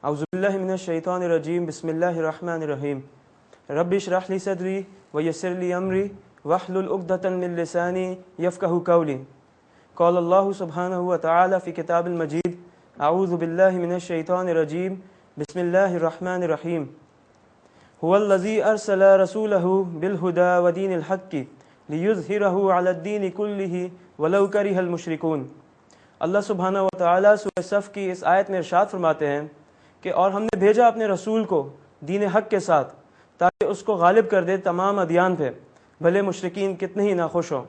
اعوذ باللہ من الشیطان الرجیم بسم اللہ الرحمن الرحیم رب اشرح لی صدری ویسر لی امری واحلل عقدۃ من لسانی یفقہوا قولی قال اللہ سبحانہ وتعالی فی کتاب المجید اعوذ باللہ من الشیطان الرجیم بسم اللہ الرحمن الرحیم هو الذی ارسل رسولہ بالہدی ودین الحق لیظہرہ علی الدین کلہ ولو کرہ المشرکون۔ اللہ سبحانہ وتعالی سورہ صف کی اس آیت میں ارشاد فرماتے ہیں کہ اور ہم نے بھیجا اپنے رسول کو دین حق کے ساتھ تاکہ اس کو غالب کر دے تمام ادیان پہ، بھلے مشرکین کتنے ہی ناخوش ہوں۔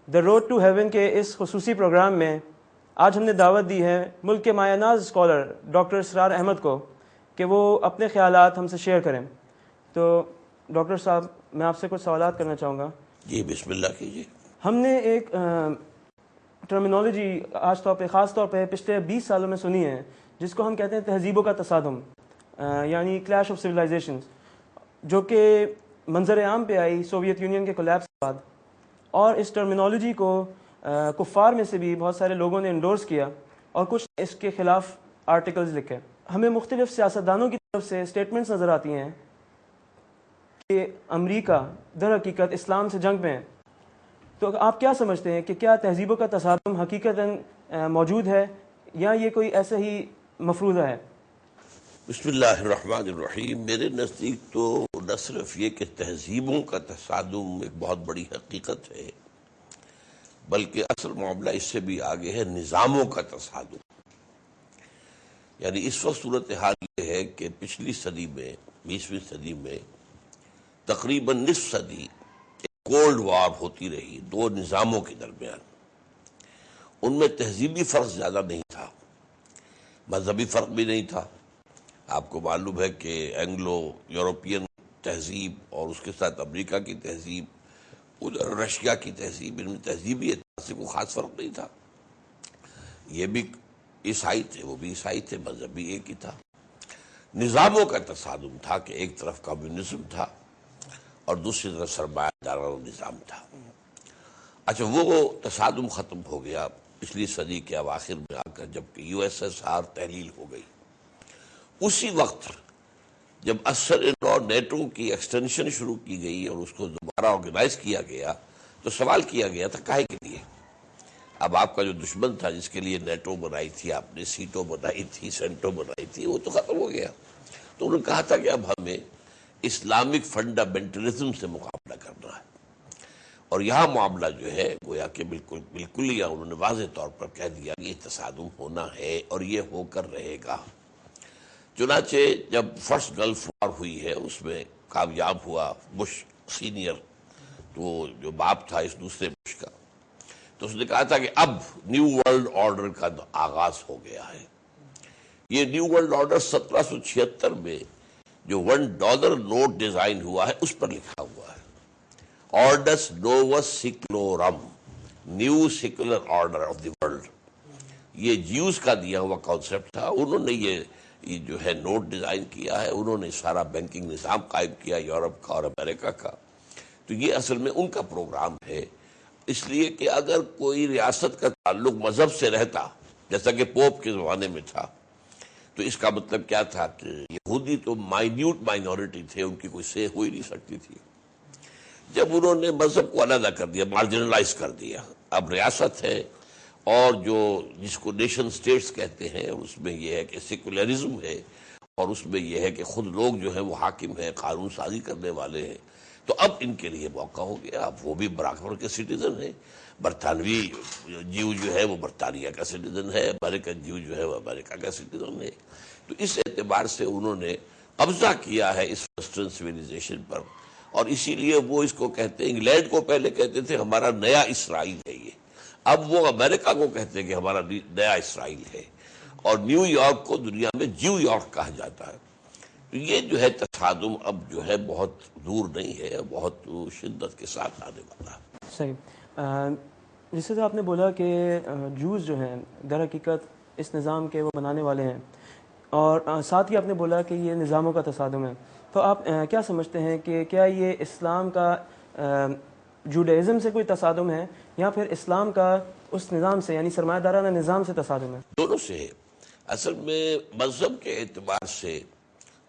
دا روڈ ٹو ہیون کے اس خصوصی پروگرام میں آج ہم نے دعوت دی ہے ملک کے مایہ ناز اسکالر ڈاکٹر اسرار احمد کو کہ وہ اپنے خیالات ہم سے شیئر کریں۔ تو ڈاکٹر صاحب میں آپ سے کچھ سوالات کرنا چاہوں گا۔ جی بسم اللہ کیجیے۔ ہم نے ایک ٹرمینالوجی خاص طور پہ پچھلے 20 سالوں میں سنی ہے جس کو ہم کہتے ہیں تہذیبوں کا تصادم، یعنی کلیش آف سویلائزیشنز، جو کہ منظر عام پہ آئی سوویت یونین کے کولیپس کے بعد، اور اس ٹرمینالوجی کو کفار میں سے بھی بہت سارے لوگوں نے انڈورس کیا اور کچھ اس کے خلاف آرٹیکلز لکھے۔ ہمیں مختلف سیاستدانوں کی طرف سے اسٹیٹمنٹس نظر آتی ہیں کہ امریکہ در حقیقت اسلام سے جنگ میں ہے۔ تو آپ کیا سمجھتے ہیں کہ کیا تہذیبوں کا تصادم حقیقتاً موجود ہے یا یہ کوئی ایسا ہی مفروضہ ہے؟ بسم اللہ الرحمن الرحیم۔ میرے نزدیک تو نہ صرف یہ کہ تہذیبوں کا تصادم ایک بہت بڑی حقیقت ہے، بلکہ اصل معاملہ اس سے بھی آگے ہے نظاموں کا تصادم۔ یعنی اس وقت صورتحال یہ ہے کہ پچھلی صدی میں 20ویں صدی میں تقریباً نصف صدی ایک کولڈ وار ہوتی رہی دو نظاموں کے درمیان۔ ان میں تہذیبی فرق زیادہ نہیں تھا، مذہبی فرق بھی نہیں تھا۔ آپ کو معلوم ہے کہ اینگلو یورپین تہذیب اور اس کے ساتھ امریکہ کی تہذیب، ادھر رشیا کی تہذیب، ان میں تہذیبی اعتبار سے کوئی خاص فرق نہیں تھا۔ یہ بھی عیسائی تھے، وہ بھی عیسائی تھے، مذہب بھی ایک ہی تھا۔ نظاموں کا تصادم تھا کہ ایک طرف کمیونزم تھا اور دوسری طرف سرمایہ دارانہ نظام تھا۔ اچھا، وہ تصادم ختم ہو گیا پچھلی صدی کے اواخر میں آ کر، جبکہ یو ایس ایس آر تحلیل ہو گئی۔ اسی وقت جب اثر اور نیٹو کی ایکسٹینشن شروع کی گئی اور اس کو دوبارہ آرگنائز کیا گیا تو سوال کیا گیا تھا کاہے کے لیے؟ اب آپ کا جو دشمن تھا جس کے لیے نیٹو بنائی تھی آپ نے، سیٹو بنائی تھی، سینٹو بنائی تھی، وہ تو ختم ہو گیا۔ تو انہوں نے کہا تھا کہ اب ہمیں اسلامک فنڈامنٹلزم سے مقابلہ کرنا ہے، اور یہاں معاملہ جو ہے گویا کہ بالکل یا انہوں نے واضح طور پر کہہ دیا کہ یہ تصادم ہونا ہے اور یہ ہو کر رہے گا۔ چنانچہ جب فرسٹ گلف وار ہوئی ہے اس میں کامیاب ہوا بش سینئر، تو جو باپ تھا اس دوسرے بش کا، تو اس نے کہا تھا کہ اب نیو ورلڈ آرڈر کا آغاز ہو گیا ہے۔ یہ نیو ورلڈ آرڈر 1776 میں جو $1 نوٹ ڈیزائن ہوا ہے اس پر لکھا ہوا ہے، آرڈس نووس سیکلورم، new secular order of the world. یہ جیوز کا دیا ہوا کانسیپٹ تھا، انہوں نے یہ جو ہے نوٹ ڈیزائن کیا ہے، انہوں نے سارا بینکنگ نظام قائم کیا یورپ کا اور امریکہ کا۔ تو یہ اصل میں ان کا پروگرام ہے، اس لیے کہ اگر کوئی ریاست کا تعلق مذہب سے رہتا جیسا کہ پوپ کے زمانے میں تھا، تو اس کا مطلب کیا تھا کہ یہودی تو مائنیوٹ مائنورٹی تھے، ان کی کوئی سے ہو ہی نہیں سکتی تھی۔ جب انہوں نے مذہب کو علیحدہ کر دیا، مارجنلائز کر دیا، اب ریاست ہے اور جو جس کو نیشن سٹیٹس کہتے ہیں اس میں یہ ہے کہ سیکولرزم ہے، اور اس میں یہ ہے کہ خود لوگ جو ہیں وہ حاکم ہیں، قانون سازی کرنے والے ہیں۔ تو اب ان کے لیے موقع ہو گیا، اب وہ بھی برابر کے سٹیزن ہیں۔ برطانوی جیو جو ہے وہ برطانیہ کا سٹیزن ہے، امریکن جیو جو ہے وہ امریکہ کا سٹیزن ہے۔ تو اس اعتبار سے انہوں نے قبضہ کیا ہے اس ویسٹرن سویلائزیشن پر، اور اسی لیے وہ اس کو کہتے ہیں، انگلینڈ کو پہلے کہتے تھے ہمارا نیا اسرائیل ہے یہ، اب وہ امریکہ کو کہتے ہیں کہ ہمارا نیا اسرائیل ہے، اور نیو یارک کو دنیا میں جیو یارک کہا جاتا ہے۔ تو یہ جو ہے تصادم اب جو ہے بہت دور نہیں ہے، بہت شدت کے ساتھ آنے والا ہے۔ صحیح۔ جس سے آپ نے بولا کہ جوز جو ہیں در حقیقت اس نظام کے وہ بنانے والے ہیں، اور ساتھ ہی آپ نے بولا کہ یہ نظاموں کا تصادم ہے، تو آپ کیا سمجھتے ہیں کہ کیا یہ اسلام کا جوڈائزم سے کوئی تصادم ہے یا پھر اسلام کا اس نظام سے یعنی سرمایہ دارانہ نظام سے تصادم ہے؟ دونوں سے ہے۔ اصل میں مذہب کے اعتبار سے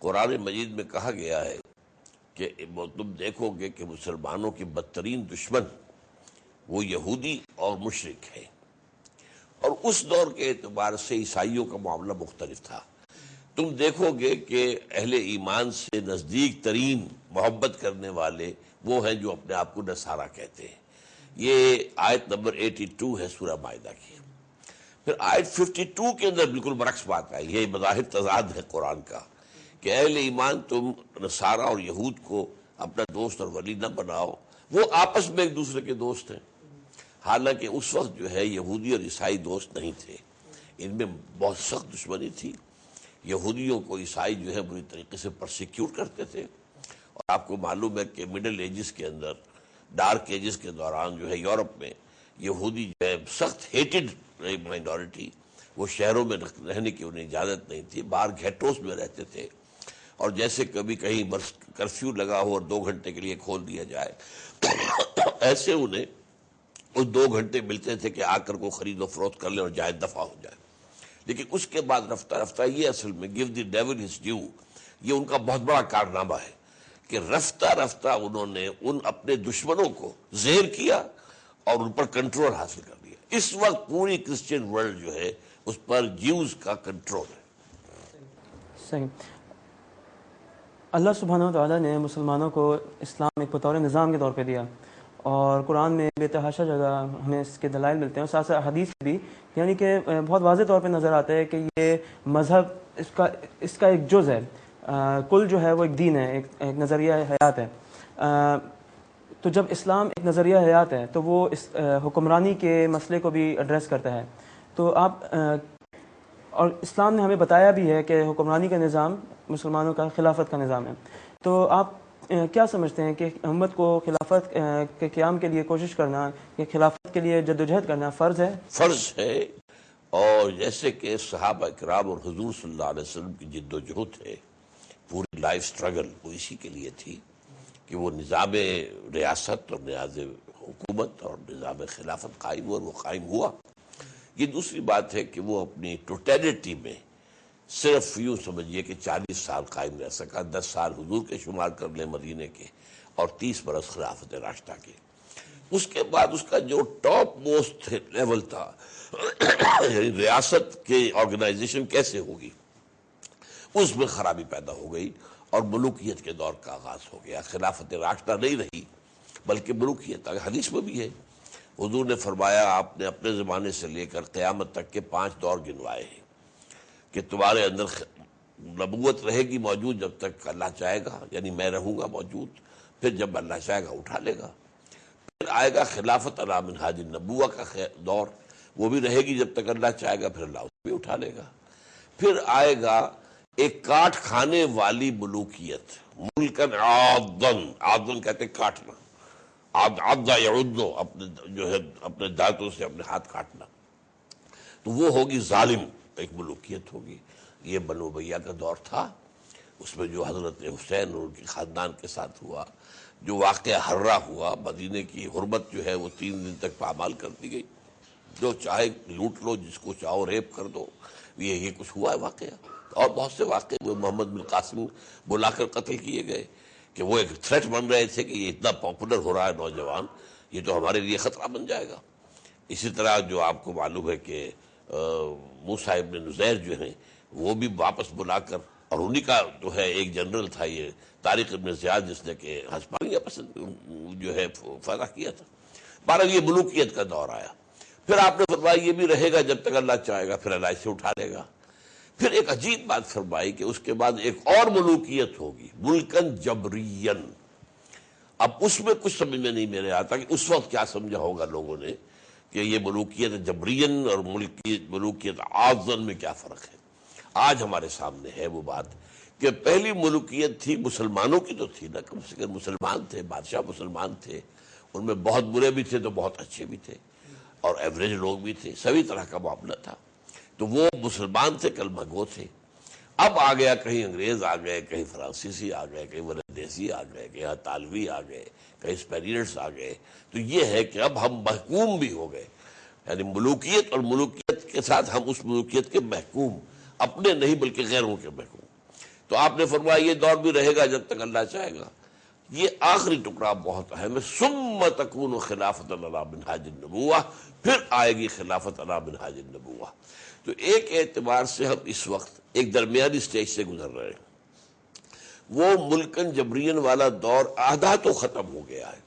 قرآن مجید میں کہا گیا ہے کہ تم دیکھو گے کہ مسلمانوں کی بدترین دشمن وہ یہودی اور مشرک ہے، اور اس دور کے اعتبار سے عیسائیوں کا معاملہ مختلف تھا۔ تم دیکھو گے کہ اہل ایمان سے نزدیک ترین محبت کرنے والے وہ ہیں جو اپنے آپ کو نصارہ کہتے ہیں۔ یہ آیت نمبر 82 ہے سورہ مائدہ کی۔ پھر آیت 52 کے اندر بالکل برعکس بات آئی، یہ بظاہر تضاد ہے قرآن کا کہ اہل ایمان تم نصارہ اور یہود کو اپنا دوست اور ولی نہ بناؤ، وہ آپس میں ایک دوسرے کے دوست ہیں۔ حالانکہ اس وقت جو ہے یہودی اور عیسائی دوست نہیں تھے، ان میں بہت سخت دشمنی تھی۔ یہودیوں کو عیسائی جو ہے بری طریقے سے پرسیکیوٹ کرتے تھے، اور آپ کو معلوم ہے کہ مڈل ایجز کے اندر، ڈارک ایجز کے دوران جو ہے یورپ میں یہودی جو ہے سخت ہیٹڈ مائنورٹی، وہ شہروں میں رہنے کی انہیں اجازت نہیں تھی، باہر گھیٹوز میں رہتے تھے، اور جیسے کبھی کہیں کرفیو لگا ہو اور 2 گھنٹے کے لیے کھول دیا جائے ایسے انہیں اس 2 گھنٹے ملتے تھے کہ آ کر کو خرید و فروخت کر لیں اور جائے دفع ہو جائے۔ لیکن اس کے بعد رفتہ رفتہ یہ اصل میں give the devil his due, یہ ان کا بہت بڑا کارنامہ ہے کہ رفتہ رفتہ انہوں نے ان اپنے دشمنوں کو زہر کیا اور ان پر کنٹرول حاصل کر لیا۔ اس وقت پوری کرسچین ورلڈ جو ہے اس پر جیوز کا کنٹرول ہے۔ صحیح۔ اللہ سبحانہ و تعالیٰ نے مسلمانوں کو اسلام ایک بطور نظام کے طور پہ دیا، اور قرآن میں بے تحاشا جگہ ہمیں اس کے دلائل ملتے ہیں، اور ساتھ ساتھ حدیث بھی، یعنی کہ بہت واضح طور پہ نظر آتا ہے کہ یہ مذہب اس کا ایک جز ہے، کل جو ہے وہ ایک دین ہے، ایک نظریہ حیات ہے۔ تو جب اسلام ایک نظریہ حیات ہے تو وہ اس حکمرانی کے مسئلے کو بھی ایڈریس کرتا ہے۔ تو اور اسلام نے ہمیں بتایا بھی ہے کہ حکمرانی کا نظام مسلمانوں کا خلافت کا نظام ہے۔ تو آپ کیا سمجھتے ہیں کہ امت کو خلافت کے قیام کے لیے کوشش کرنا، یا خلافت کے لیے جدوجہد کرنا فرض ہے؟ فرض ہے، اور جیسے کہ صحابہ کرام اور حضور صلی اللہ علیہ وسلم کی جد و جہد ہے، پوری لائف سٹرگل وہ اسی کے لیے تھی کہ وہ نظام ریاست اور نظام حکومت اور نظام خلافت قائم ہوا، اور وہ قائم ہوا۔ یہ دوسری بات ہے کہ وہ اپنی ٹوٹیلٹی میں صرف یوں سمجھیے کہ 40 سال قائم رہ سکا، 10 سال حضور کے شمار کر لیں مدینے کے، اور 30 برس خلافت راشدہ کے۔ اس کے بعد اس کا جو ٹاپ موسٹ لیول تھا یعنی ریاست کے آرگنائزیشن کیسے ہوگی، اس میں خرابی پیدا ہو گئی، اور ملوکیت کے دور کا آغاز ہو گیا۔ خلافت راشدہ نہیں رہی بلکہ ملوکیت۔ حدیث میں بھی ہے، حضور نے فرمایا آپ نے اپنے زمانے سے لے کر قیامت تک کے 5 دور گنوائے ہیں کہ تمہارے اندر نبوت رہے گی موجود جب تک اللہ چاہے گا، یعنی میں رہوں گا موجود، پھر جب اللہ چاہے گا اٹھا لے گا۔ پھر آئے گا خلافت علی منہاج النبوہ کا دور، وہ بھی رہے گی جب تک اللہ چاہے گا، پھر اللہ اس بھی اٹھا لے گا۔ پھر آئے گا ایک کاٹ کھانے والی ملوکیت، ملکن عاضن، عاضن کہتے ہیں کاٹنا، عضا یعض، اپنے جو ہے اپنے دانتوں سے اپنے ہاتھ کاٹنا، تو وہ ہوگی ظالم ایک ملوکیت ہوگی۔ یہ بنو امیہ کا دور تھا، اس میں جو حضرت حسین اور ان کے خاندان کے ساتھ ہوا، جو واقعہ ہررا ہوا، مدینے کی حرمت جو ہے وہ 3 دن تک پامال کر دی گئی، جو چاہے لوٹ لو، جس کو چاہو ریپ کر دو، یہ کچھ ہوا ہے واقعہ۔ اور بہت سے واقعے ہوئے، محمد بن قاسم بلا کر قتل کیے گئے کہ وہ ایک تھریٹ بن رہے تھے کہ یہ اتنا پاپولر ہو رہا ہے نوجوان، یہ تو ہمارے لیے خطرہ بن جائے گا۔ اسی طرح جو آپ کو معلوم ہے کہ موسیٰ ابن نزیر جو ہیں وہ بھی واپس بلا کر، اور انہی کا جو ہے ایک جنرل تھا یہ طارق ابن زیاد، جس نے کہ ہسپانیہ پسند جو ہے فتح کیا تھا۔ بہرحال یہ ملوکیت کا دور آیا۔ پھر آپ نے فرمایا یہ بھی رہے گا جب تک اللہ چاہے گا، پھر اللہ اسے اٹھا لے گا۔ پھر ایک عجیب بات فرمائی کہ اس کے بعد ایک اور ملوکیت ہوگی، ملکن جبرین۔ اب اس میں کچھ سمجھ میں نہیں میرے آتا کہ اس وقت کیا سمجھا ہوگا لوگوں نے کہ یہ ملوکیت جبرین اور ملوکیت عاضن میں کیا فرق ہے۔ آج ہمارے سامنے ہے وہ بات کہ پہلی ملوکیت تھی مسلمانوں کی، تو تھی نا، کم سے کم مسلمان تھے، بادشاہ مسلمان تھے، ان میں بہت برے بھی تھے تو بہت اچھے بھی تھے، اور ایوریج لوگ بھی تھے، سبھی طرح کا معاملہ تھا، تو وہ مسلمان تھے، کلمہ گو تھے۔ اب آ گیا، کہیں انگریز آ گئے، کہیں فرانسیسی آ گئے، کہیں ولندیسی آ گئے، کہیں اطالوی آ گئے، کہیں اسپینیئرز آ گئے، تو یہ ہے کہ اب ہم محکوم بھی ہو گئے، یعنی ملوکیت اور ملوکیت کے ساتھ ہم اس ملوکیت کے محکوم، اپنے نہیں بلکہ غیروں کے محکوم. تو آپ نے فرمایا یہ دور بھی رہے گا جب تک اللہ چاہے گا. یہ آخری ٹکڑا بہت اہم ہے. ثم تکون خلافت علی منہاج النبوہ، پھر آئے گی خلافت علی منہاج النبوہ. تو ایک اعتبار سے ہم اس وقت ایک درمیانی سٹیج سے گزر رہے ہیں. وہ ملکن جبرین والا دور آدھا تو ختم ہو گیا ہے.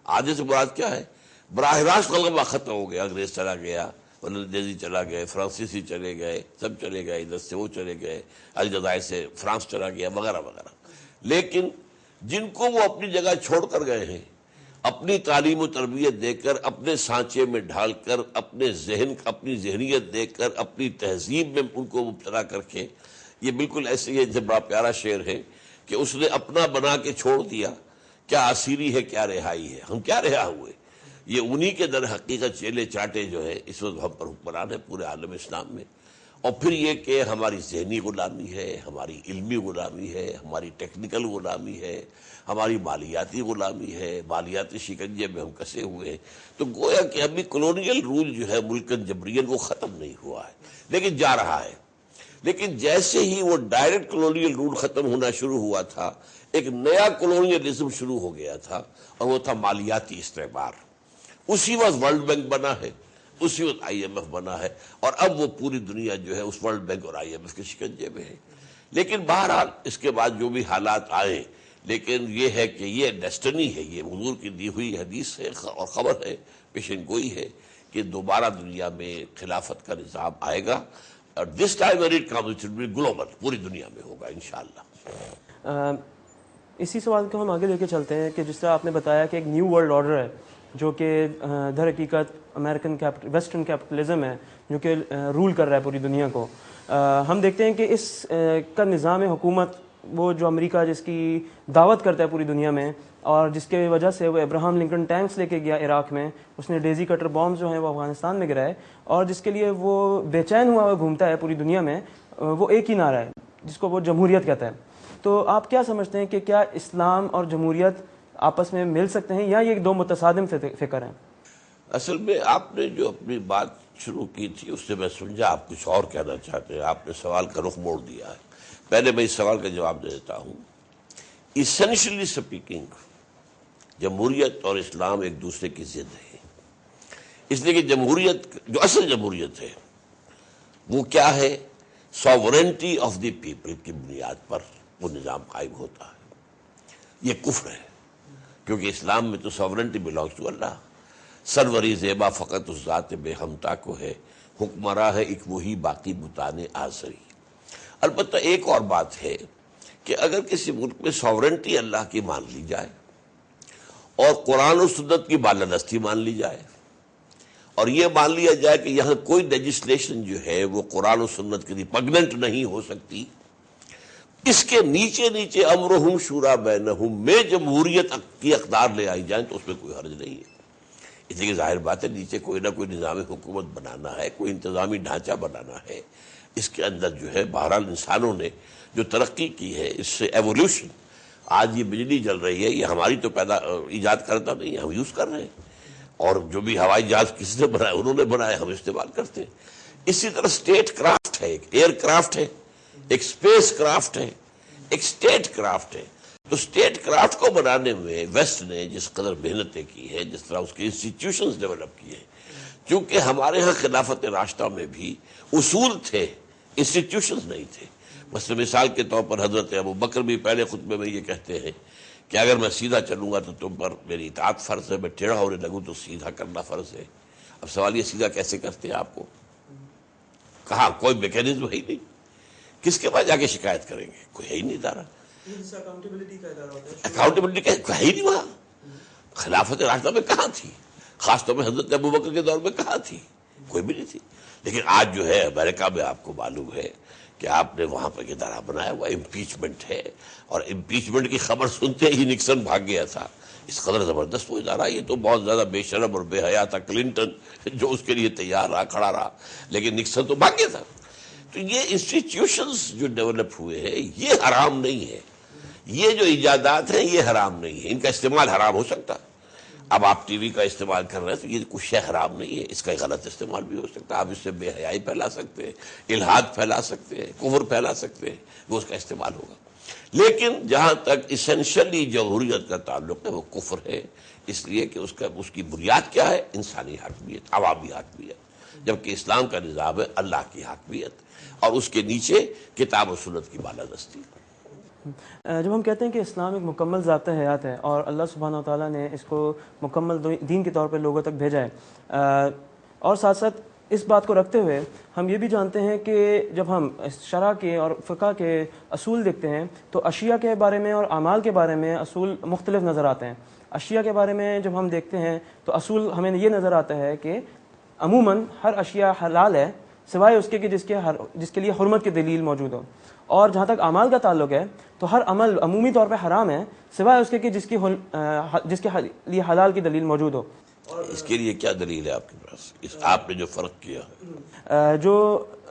آدھے سے مراد کیا ہے؟ براہ راست غلبہ ختم ہو گیا. انگریز چلا گیا، ولندیزی چلا گئے، فرانسیسی چلے گئے، سب چلے گئے، ادھر سے وہ چلے گئے، الجزائر سے فرانس چلا گیا، وغیرہ وغیرہ. لیکن جن کو وہ اپنی جگہ چھوڑ کر گئے ہیں، اپنی تعلیم و تربیت دے کر، اپنے سانچے میں ڈھال کر، اپنے ذہن، اپنی ذہنیت دے کر، اپنی تہذیب میں ان کو مبتلا کر کے، یہ بالکل ایسے ہی ہے. بڑا پیارا شعر ہے کہ اس نے اپنا بنا کے چھوڑ دیا، کیا اسیری ہے کیا رہائی ہے. ہم کیا رہا ہوئے؟ یہ انہی کے در حقیقت چیلے چاٹے جو ہے اس وقت ہم پر حکمران ہے پورے عالم اسلام میں. اور پھر یہ کہ ہماری ذہنی غلامی ہے، ہماری علمی غلامی ہے، ہماری ٹیکنیکل غلامی ہے، ہماری مالیاتی غلامی ہے، مالیاتی شکنجے میں ہم کسے ہوئے ہیں. تو گویا کہ ابھی کلونیل رول جو ہے ملکن جبرین وہ ختم نہیں ہوا ہے، لیکن جا رہا ہے. لیکن جیسے ہی وہ ڈائریکٹ کلونیل رول ختم ہونا شروع ہوا تھا، ایک نیا کلونیلزم شروع ہو گیا تھا، اور وہ تھا مالیاتی استعمار. اسی وقت ورلڈ بینک بنا ہے، اسی وقت آئی ایم ایف بنا ہے، اور اب وہ پوری دنیا جو ہے اس ورلڈ بینک اور آئی ایم ایف کے شکنجے میں ہے. لیکن بہرحال اس کے بعد جو بھی حالات آئے، لیکن یہ ہے کہ یہ ڈیسٹنی ہے، یہ حضور کی دی ہوئی حدیث ہے اور خبر ہے، پیشن گوئی ہے کہ دوبارہ دنیا میں خلافت کا نظام آئے گا. اور this time when it comes it will be global، پوری دنیا میں ہوگا انشاءاللہ. اسی سوال کو ہم آگے لے کے چلتے ہیں کہ جس طرح آپ نے بتایا کہ ایک نیو ورلڈ آرڈر ہے جو کہ در حقیقت امریکن ویسٹرن کیپٹلزم ہے جو کہ رول کر رہا ہے پوری دنیا کو. ہم دیکھتے ہیں کہ اس کا نظام حکومت وہ جو امریکہ جس کی دعوت کرتا ہے پوری دنیا میں، اور جس کی وجہ سے وہ ابراہم لنکن ٹینکس لے کے گیا عراق میں، اس نے ڈیزی کٹر بامز جو ہیں وہ افغانستان میں گرائے، اور جس کے لیے وہ بے چین ہوا گھومتا ہے پوری دنیا میں، وہ ایک ہی نعرہ ہے جس کو وہ جمہوریت کہتا ہے. تو آپ کیا سمجھتے ہیں کہ کیا اسلام اور جمہوریت آپس میں مل سکتے ہیں یا یہ دو متصادم فکر ہیں؟ اصل میں آپ نے جو اپنی بات شروع کی تھی اس سے میں سمجھا آپ کچھ اور کہنا چاہتے ہیں. آپ نے سوال کا رخ موڑ دیا ہے. پہلے میں اس سوال کا جواب دے دیتا ہوں. ایسنشلی سپیکنگ جمہوریت اور اسلام ایک دوسرے کی ضد ہے. اس لیے کہ جمہوریت جو اصل جمہوریت ہے وہ کیا ہے؟ ساورنٹی آف دی پیپل کی بنیاد پر وہ نظام قائم ہوتا ہے. یہ کفر ہے کیونکہ اسلام میں تو ساورنٹی بلانگس ٹو اللہ. سروری زیبا فقط اس ذات بے ہمتا کو ہے، حکمراں ہے ایک وہی باقی بتانے آزری. البتہ ایک اور بات ہے کہ اگر کسی ملک میں ساورنٹی اللہ کی مان لی جائے اور قرآن و سنت کی بالادستی مان لی جائے، اور یہ مان لیا جائے کہ یہاں کوئی لیجسلیشن جو ہے وہ قرآن و سنت کے ریپگننٹ نہیں ہو سکتی، اس کے نیچے نیچے امرہم شورا بینہم میں جمہوریت کی اقدار لے آئی جائیں تو اس میں کوئی حرج نہیں ہے. اس لیے ظاہر بات ہے نیچے کوئی نہ کوئی نظام حکومت بنانا ہے، کوئی انتظامی ڈھانچہ بنانا ہے. اس کے اندر جو ہے بہرحال انسانوں نے جو ترقی کی ہے، اس سے ایولیوشن، آج یہ بجلی جل رہی ہے یہ ہماری تو ایجاد کرتا نہیں ہے، ہم یوز کر رہے ہیں. اور جو بھی ہوائی جہاز کس نے بنایا انہوں نے بنایا، ہم استعمال کرتے ہیں. اسی طرح اسٹیٹ کرافٹ ہے، ایک ایئر کرافٹ ہے، ایک اسپیس کرافٹ ہے، ایک اسٹیٹ کرافٹ ہے. تو اسٹیٹ کرافٹ کو بنانے میں ویسٹ نے جس قدر محنتیں کی ہے، جس طرح اس کے انسٹیٹیوشنز ڈیولپ کیے ہیں، چونکہ ہمارے ہاں خلافت راشدہ میں بھی اصول تھے، انسٹیٹیوشنز نہیں تھے. مثال کے طور پر حضرت ابو بکر بھی پہلے خطبے میں یہ کہتے ہیں کہ اگر میں سیدھا چلوں گا تو تم پر میری اطاعت فرض ہے، میں ٹیڑھا ہونے لگوں تو سیدھا کرنا فرض ہے. اب سوال یہ سیدھا کیسے کرتے ہیں آپ کو؟ کہاں کوئی میکینزم ہے ہی نہیں. کس کے پاس جا کے شکایت کریں گے؟ کوئی ہے ہی نہیں ادارہ. اکاؤنٹیبلٹی ہے ہی نہیں وہاں. خلافت راشدہ میں کہاں تھی؟ خاص طور پہ حضرت ابو بکر کے دور میں کہاں تھی؟ کوئی بھی نہیں تھی. لیکن آج جو ہے امریکہ میں آپ کو معلوم ہے کہ آپ نے وہاں پر ادارہ بنایا ہوا امپیچمنٹ ہے، اور امپیچمنٹ کی خبر سنتے ہی نکسن بھاگ گیا تھا. اس قدر زبردست وہ ادارہ، یہ تو بہت زیادہ بے شرم اور بے حیا تھا کلنٹن جو اس کے لیے تیار رہا، کھڑا رہا، لیکن نکسن تو بھاگ گیا تھا. تو یہ انسٹیٹیوشنز جو ڈیولپ ہوئے ہیں یہ حرام نہیں ہے. یہ جو ایجادات ہیں یہ حرام نہیں ہے، ان کا استعمال حرام ہو سکتا. اب آپ ٹی وی کا استعمال کر رہے ہیں تو یہ کچھ شے خراب نہیں ہے، اس کا غلط استعمال بھی ہو سکتا ہے، آپ اس سے بے حیائی پھیلا سکتے ہیں، الحاد پھیلا سکتے ہیں، کفر پھیلا سکتے ہیں، وہ اس کا استعمال ہوگا۔ لیکن جہاں تک اسینشلی جمہوریت کا تعلق ہے وہ کفر ہے، اس لیے کہ اس کی بنیاد کیا ہے؟ انسانی حاکمیت، عوامی حاکمیت، جبکہ اسلام کا نظام ہے اللہ کی حاکمیت اور اس کے نیچے کتاب و سنت کی بالادستی۔ جب ہم کہتے ہیں کہ اسلام ایک مکمل ضابطہ حیات ہے اور اللہ سبحانہ و تعالیٰ نے اس کو مکمل دین کے طور پہ لوگوں تک بھیجا ہے، اور ساتھ ساتھ اس بات کو رکھتے ہوئے ہم یہ بھی جانتے ہیں کہ جب ہم شرع کے اور فقہ کے اصول دیکھتے ہیں تو اشیاء کے بارے میں اور اعمال کے بارے میں اصول مختلف نظر آتے ہیں۔ اشیاء کے بارے میں جب ہم دیکھتے ہیں تو اصول ہمیں یہ نظر آتا ہے کہ عموماً ہر اشیاء حلال ہے سوائے اس کے کہ جس کے لیے حرمت کی دلیل موجود ہو، اور جہاں تک اعمال کا تعلق ہے تو ہر عمل عمومی طور پہ حرام ہے سوائے اس کے کہ جس کے لیے حلال کی دلیل موجود ہو۔ اس کے لیے کیا دلیل ہے آپ کے پاس؟ آپ نے جو فرق کیا جو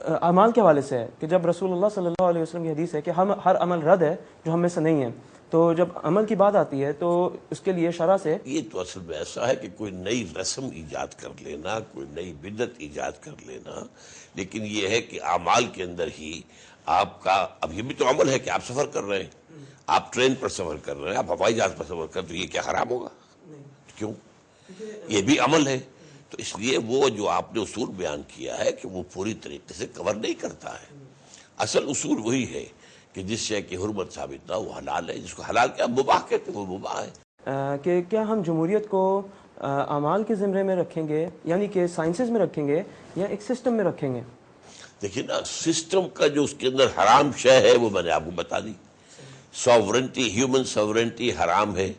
اعمال کے حوالے سے ہے کہ جب رسول اللہ صلی اللہ علیہ وسلم کی حدیث ہے کہ ہر عمل رد ہے جو ہم میں سے نہیں ہے، تو جب عمل کی بات آتی ہے تو اس کے لیے شرع سے یہ تو اصل میں ایسا ہے کہ کوئی نئی رسم ایجاد کر لینا، کوئی نئی بدعت ایجاد کر لینا، لیکن یہ ہے کہ اعمال کے اندر ہی آپ کا، اب یہ بھی تو عمل ہے کہ آپ سفر کر رہے ہیں، آپ ٹرین پر سفر کر رہے ہیں، آپ ہوائی جہاز پر سفر کر رہے ہیں، تو یہ کیا حرام ہوگا؟ کیوں؟ یہ بھی عمل ہے، تو اس لیے وہ جو آپ نے اصول بیان کیا ہے کہ وہ پوری طریقے سے کور نہیں کرتا ہے۔ اصل اصول وہی ہے کہ جس شے کی حرمت ثابت نہ وہ حلال ہے، جس کو حلال کیا مباح کہتے ہیں وہ مباح ہے۔ کہ کیا ہم جمہوریت کو اعمال کے زمرے میں رکھیں گے، یعنی کہ سائنسز میں رکھیں گے یا ایک سسٹم میں رکھیں گے؟ دیکھیں نا، سسٹم کا جو اس کے اندر حرام شے ہے وہ میں نے آپ کو بتا دی۔ ساورنٹی، ہیومن ساورنٹی حرام ہے،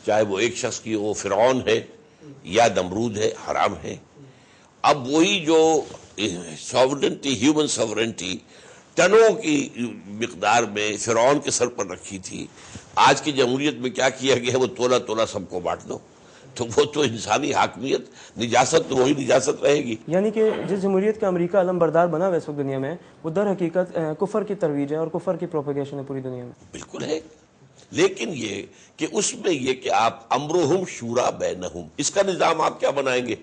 چاہے وہ ایک شخص کی وہ فرعون ہے یا نمرود ہے، حرام ہے۔ اب وہی جو ساورنٹی، ہیومن ساورنٹی ٹنوں کی مقدار میں فرعون کے سر پر رکھی تھی، آج کی جمہوریت میں کیا کیا گیا ہے؟ وہ تولا تولا سب کو بانٹ دو، تو وہ تو انسانی حاکمیت، نجاست تو وہی نجاست رہے گی۔ یعنی کہ جس جمہوریت کا امریکہ علم بردار بنا ہوا ہے اس وقت دنیا میں، وہ در حقیقت کفر کی ترویج ہے اور کفر کی پروپیگیشن ہے پوری دنیا میں۔ بالکل ہے، لیکن یہ کہ اس میں یہ کہ آپ امرہم شورا بینہم، اس کا نظام آپ کیا بنائیں گے؟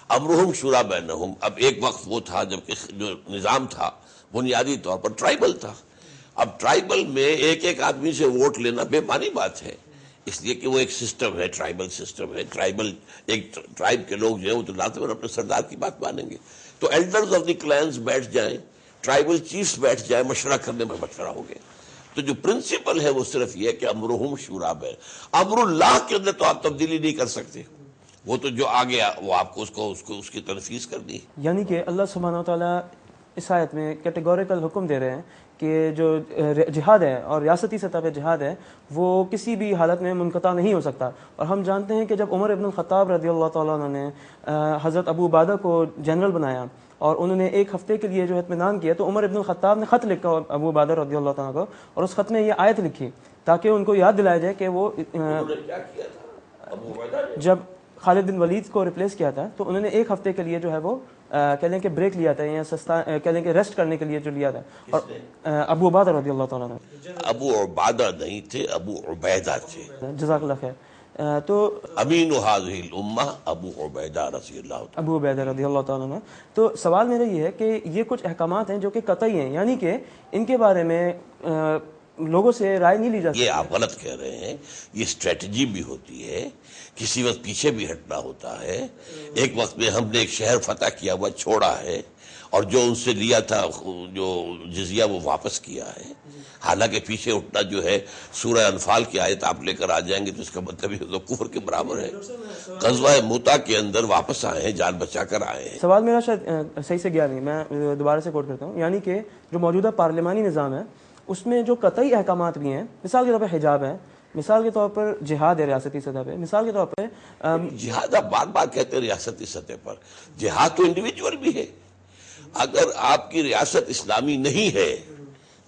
امرہم شورا بینہم، اب ایک وقت وہ تھا جب کہ جو نظام تھا بنیادی طور پر ٹرائبل تھا۔ اب ٹرائبل میں ایک ایک آدمی سے ووٹ لینا بے معنی بات ہے، اس لیے کہ وہ ایک سسٹم ہے، ٹرائبل سسٹم ہے، ٹرائبل ایک ٹرائب کے لوگ جو ہیں وہ تو لازماً اپنے سردار کی بات مانیں گے، تو ایلڈرز آف دی کلینز بیٹھ جائیں، ٹرائبل چیفز بیٹھ جائیں، مشورہ کرنے میں مشورہ ہو گیا۔ تو جو پرنسپل ہے وہ صرف یہ کہ امرہم شورا بین، امر اللہ کے اندر تو آپ تبدیلی نہیں کر سکتے، وہ تو جو آ گیا وہ آپ کو اس کی تنفیذ کرنی ہے۔ یعنی کہ اللہ سبحانہ و تعالیٰ اس آیت میں کیٹیگوریکل حکم دے رہے ہیں کہ جو جہاد ہے اور ریاستی سطح پہ جہاد ہے وہ کسی بھی حالت میں منقطع نہیں ہو سکتا، اور ہم جانتے ہیں کہ جب عمر ابن الخطاب رضی اللہ تعالیٰ عنہ نے حضرت ابو عبادہ کو جنرل بنایا اور انہوں نے ایک ہفتے کے لیے جو اطمینان کیا، تو عمر ابن الخطاب نے خط لکھا ابو عبادہ رضی اللہ تعالیٰ کو، اور اس خط میں یہ آیت لکھی تاکہ ان کو یاد دلایا جائے کہ وہ جب خالد بن ولید کو ریپلیس کیا تھا تو انہوں نے ایک ہفتے کے لیے جو ہے وہ کہہ لیں کہ بریک لیا تھا، یا کہہ لیں کہ ریسٹ کرنے کے لیے جو لیا تھا، اور ابو عبادہ رضی اللہ تعالیٰ نے۔ ابو عبادہ نہیں تھے، ابو عبیدہ تھے۔ جزاک اللہ خیر۔ تو امین هذه الامہ ابو عبیدہ رضی اللہ تعالیٰ، ابو عبیدہ رضی اللہ تعالیٰ عنہ۔ تو سوال میرا یہ ہے کہ یہ کچھ احکامات ہیں جو کہ قطعی ہیں، یعنی کہ ان کے بارے میں لوگوں سے رائے نہیں لی جاتی۔ یہ آپ غلط کہہ رہے ہیں، یہ اسٹریٹجی بھی ہوتی ہے، کسی وقت پیچھے بھی ہٹنا ہوتا ہے۔ ایک وقت میں ہم نے ایک شہر فتح کیا ہوا چھوڑا ہے، اور جو ان سے لیا تھا جو جزیہ وہ واپس کیا ہے، حالانکہ پیچھے اٹھنا جو ہے سورہ انفال کی آیت آپ لے کر آ جائیں گے تو اس کا مطلب یہ تو کفر کے برابر ہے۔ غزوہ موتا کے اندر واپس آئے ہیں، جان بچا کر آئے ہیں۔ سوال میرا شاید صحیح سے گیا نہیں، میں دوبارہ سے کوٹ کرتا ہوں، یعنی کہ جو موجودہ پارلیمانی نظام ہے اس میں جو قطعی احکامات بھی ہیں، مثال کے طور پر حجاب ہے، مثال کے طور پر جہاد ہے ریاستی سطح پہ، مثال کے طور پہ جہاد آپ بار بار کہتے ہیں ریاستی سطح پر، جہاد تو انڈیویجول بھی ہے۔ اگر آپ کی ریاست اسلامی نہیں ہے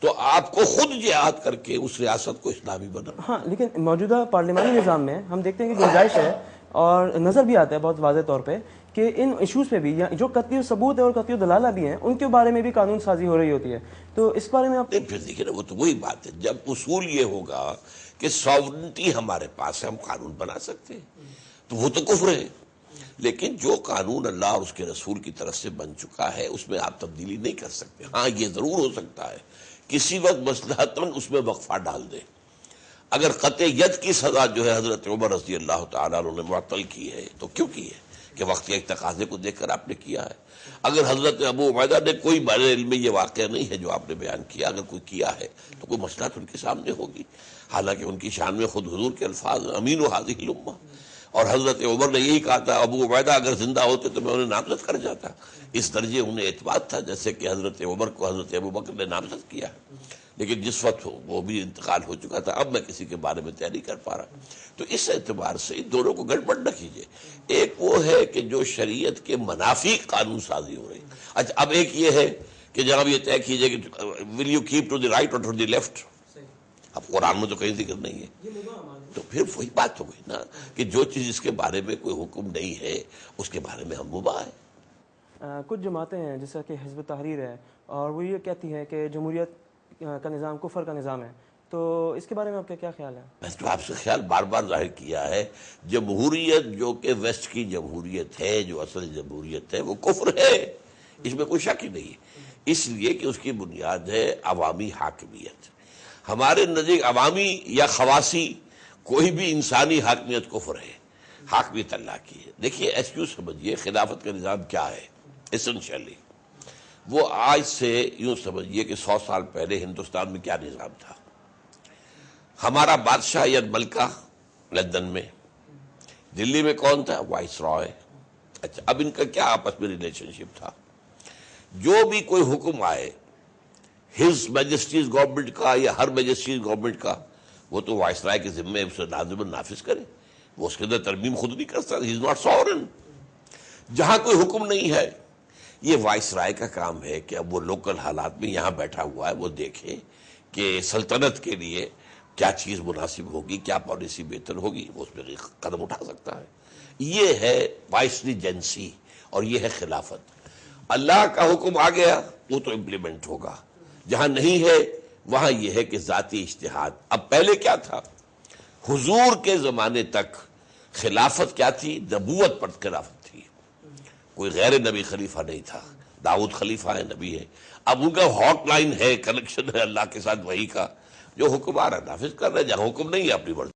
تو آپ کو خود جہاد کر کے اس ریاست کو اسلامی بنانا۔ ہاں، لیکن موجودہ پارلیمانی نظام میں ہم دیکھتے ہیں کہ گنجائش ہے اور نظر بھی آتا ہے بہت واضح طور پہ کہ ان ایشوز پہ بھی جو قطعی ثبوت ہے اور قطعی دلالہ بھی ہیں ان کے بارے میں بھی قانون سازی ہو رہی ہوتی ہے، تو اس بارے میں آپ پھر دیکھیں نا، وہ تو وہی بات ہے، جب اصول یہ ہوگا کہ ساورنٹی ہمارے پاس ہے، ہم قانون بنا سکتے ہیں، تو وہ تو کفر ہے. لیکن جو قانون اللہ اور اس کے رسول کی طرف سے بن چکا ہے اس میں آپ تبدیلی نہیں کر سکتے. ہاں یہ ضرور ہو سکتا ہے کسی وقت مصلحتاً اس میں وقفہ ڈال دیں. اگر قطع ید کی سزا جو ہے حضرت عمر رضی اللہ تعالیٰ عنہ نے معطل کی ہے تو کیوں کی ہے؟ کہ وقت کے ایک تقاضے کو دیکھ کر آپ نے کیا ہے. اگر حضرت ابو عبیدہ نے کوئی میرے علم میں یہ واقعہ نہیں ہے جو آپ نے بیان کیا، اگر کوئی کیا ہے تو کوئی مصلحت ان کے سامنے ہوگی. حالانکہ ان کی شان میں خود حضور کے الفاظ امین و حاضر الامہ، اور حضرت عمر نے یہی کہا تھا ابو عبیدہ اگر زندہ ہوتے تو میں انہیں نامزد کر جاتا. اس درجے انہیں اعتماد تھا جیسے کہ حضرت عمر کو حضرت ابو بکر نے نامزد کیا. لیکن جس وقت وہ بھی انتقال ہو چکا تھا، اب میں کسی کے بارے میں طے نہیں کر پا رہا. تو اس اعتبار سے ان دونوں کو گڑبڑ نہ کیجیے. ایک وہ ہے کہ جو شریعت کے منافی قانون سازی ہو رہی. اچھا اب ایک یہ ہے کہ جناب یہ طے کیجیے کہ will you keep to the right اور ٹو دی لیفٹ. اب قرآن میں تو کہیں ذکر نہیں ہے. تو پھر وہی بات ہو گئی نا کہ جو چیز اس کے بارے میں کوئی حکم نہیں ہے اس کے بارے میں ہم مباح ہے. کچھ جماعتیں ہیں جیسا کہ حزب تحریر ہے اور وہ یہ کہتی ہے کہ جمہوریت کا نظام کفر کا نظام ہے، تو اس کے بارے میں آپ کا کیا خیال ہے؟ میں تو آپ سے خیال بار بار ظاہر کیا ہے، جمہوریت جو کہ ویسٹ کی جمہوریت ہے، جو اصل جمہوریت ہے وہ کفر ہے، اس میں کوئی شک ہی نہیں ہے. اس لیے کہ اس کی بنیاد ہے عوامی حاکمیت. ہمارے نزدیک عوامی یا خواصی کوئی بھی انسانی حاکمیت کفر ہے، حاکمیت اللہ کی ہے. دیکھیے ایکسکیوز سمجھیے خلافت کا نظام کیا ہے ایسنشلی. وہ آج سے یوں سمجھیے کہ 100 سال پہلے ہندوستان میں کیا نظام تھا. ہمارا بادشاہ یا ملکہ لندن میں، دلی میں کون تھا؟ وائس رائے. اچھا اب ان کا کیا آپس میں ریلیشن شپ تھا؟ جو بھی کوئی حکم آئے ہز میجسٹیز گورنمنٹ کا یا ہر میجسٹیز گورنمنٹ کا، وہ تو وائس رائے کے ذمے اسے لازماً نافذ کرے. وہ اس کے اندر ترمیم خود نہیں کر سکتا. ہی از ناٹ ساورن. جہاں کوئی حکم نہیں ہے یہ وائس رائے کا کام ہے کہ اب وہ لوکل حالات میں یہاں بیٹھا ہوا ہے، وہ دیکھے کہ سلطنت کے لیے کیا چیز مناسب ہوگی، کیا پالیسی بہتر ہوگی، وہ اس پہ قدم اٹھا سکتا ہے. یہ ہے وائسریجنسی اور یہ ہے خلافت. اللہ کا حکم آ گیا وہ تو امپلیمنٹ ہوگا. جہاں نہیں ہے وہاں یہ ہے کہ ذاتی اجتہاد. اب پہلے کیا تھا؟ حضور کے زمانے تک خلافت کیا تھی؟ نبوت پر خلافت تھی. کوئی غیر نبی خلیفہ نہیں تھا. داؤد خلیفہ ہے، نبی ہے. اب ان کا ہاٹ لائن ہے، کنیکشن ہے اللہ کے ساتھ وہی کا. جو حکم آ رہا نافذ کر رہے، جہاں حکم نہیں ہے اپنی مرضی